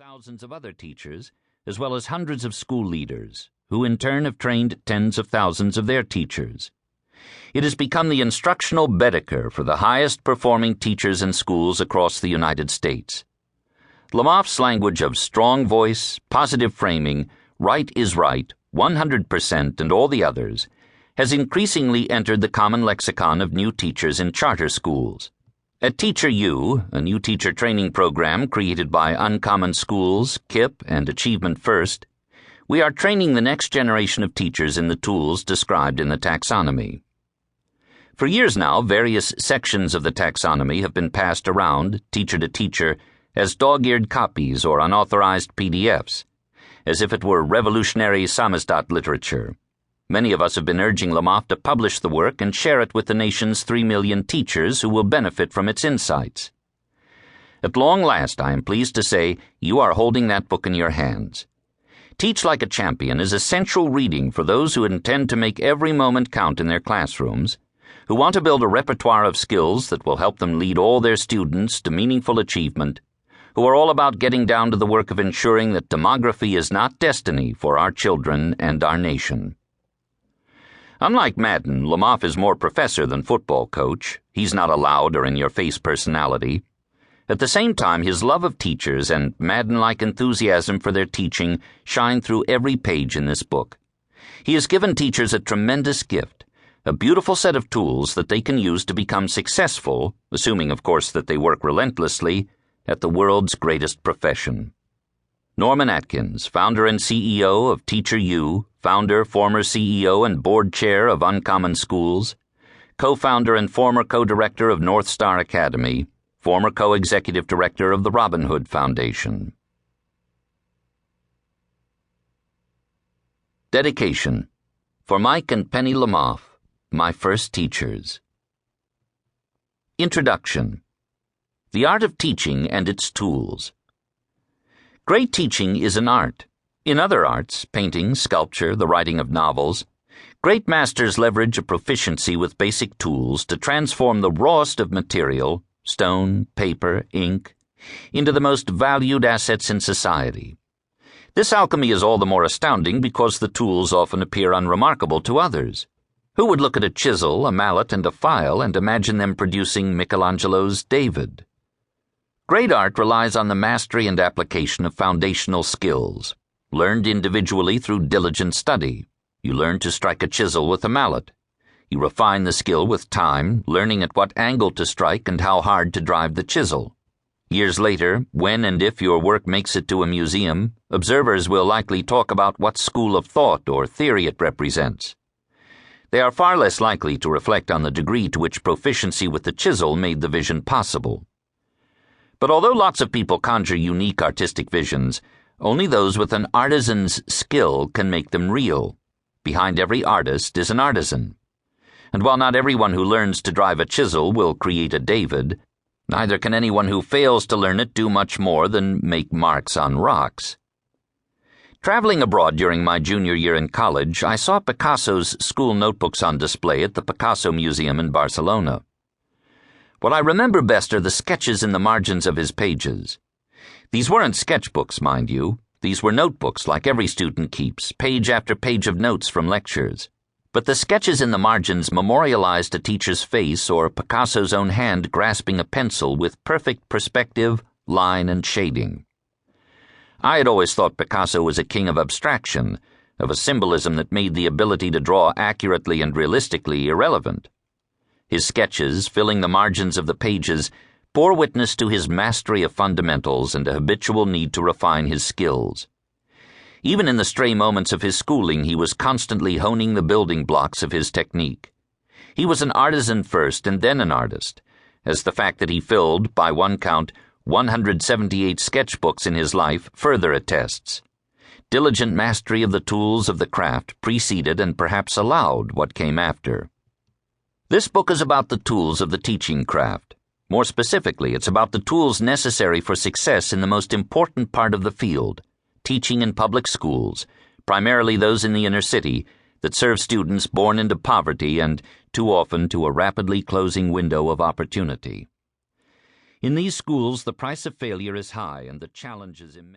thousands of other teachers, as well as hundreds of school leaders, who in turn have trained tens of thousands of their teachers. It has become the instructional Baedeker for the highest performing teachers in schools across the United States. Lemov's language of strong voice, positive framing, right is right, 100%, and all the others, has increasingly entered the common lexicon of new teachers in charter schools. At Teacher U, a new teacher training program created by Uncommon Schools, KIPP, and Achievement First, we are training the next generation of teachers in the tools described in the taxonomy. For years now, various sections of the taxonomy have been passed around, teacher to teacher, as dog-eared copies or unauthorized PDFs, as if it were revolutionary samizdat literature. Many of us have been urging Lemov to publish the work and share it with the nation's 3 million teachers who will benefit from its insights. At long last, I am pleased to say, you are holding that book in your hands. Teach Like a Champion is essential reading for those who intend to make every moment count in their classrooms, who want to build a repertoire of skills that will help them lead all their students to meaningful achievement, who are all about getting down to the work of ensuring that demography is not destiny for our children and our nation. Unlike Madden, Lemov is more professor than football coach. He's not a loud or in-your-face personality. At the same time, his love of teachers and Madden-like enthusiasm for their teaching shine through every page in this book. He has given teachers a tremendous gift, a beautiful set of tools that they can use to become successful, assuming, of course, that they work relentlessly, at the world's greatest profession. Norman Atkins, founder and CEO of Teacher U, founder, former CEO, and board chair of Uncommon Schools, co-founder and former co-director of North Star Academy, former co-executive director of the Robin Hood Foundation. Dedication. For Mike and Penny Lemov, my first teachers. Introduction. The art of teaching and its tools. Great teaching is an art. In other arts, painting, sculpture, the writing of novels, great masters leverage a proficiency with basic tools to transform the rawest of material, stone, paper, ink, into the most valued assets in society. This alchemy is all the more astounding because the tools often appear unremarkable to others. Who would look at a chisel, a mallet, and a file and imagine them producing Michelangelo's David? Great art relies on the mastery and application of foundational skills, learned individually through diligent study. You learn to strike a chisel with a mallet. You refine the skill with time, learning at what angle to strike and how hard to drive the chisel. Years later, when and if your work makes it to a museum, observers will likely talk about what school of thought or theory it represents. They are far less likely to reflect on the degree to which proficiency with the chisel made the vision possible. But although lots of people conjure unique artistic visions, only those with an artisan's skill can make them real. Behind every artist is an artisan. And while not everyone who learns to drive a chisel will create a David, neither can anyone who fails to learn it do much more than make marks on rocks. Traveling abroad during my junior year in college, I saw Picasso's school notebooks on display at the Picasso Museum in Barcelona. What I remember best are the sketches in the margins of his pages. These weren't sketchbooks, mind you. These were notebooks like every student keeps, page after page of notes from lectures. But the sketches in the margins memorialized a teacher's face or Picasso's own hand grasping a pencil with perfect perspective, line, and shading. I had always thought Picasso was a king of abstraction, of a symbolism that made the ability to draw accurately and realistically irrelevant. His sketches, filling the margins of the pages, bore witness to his mastery of fundamentals and a habitual need to refine his skills. Even in the stray moments of his schooling, he was constantly honing the building blocks of his technique. He was an artisan first and then an artist, as the fact that he filled, by one count, 178 sketchbooks in his life further attests. Diligent mastery of the tools of the craft preceded and perhaps allowed what came after. This book is about the tools of the teaching craft. More specifically, it's about the tools necessary for success in the most important part of the field, teaching in public schools, primarily those in the inner city, that serve students born into poverty and, too often, to a rapidly closing window of opportunity. In these schools, the price of failure is high and the challenge is immense.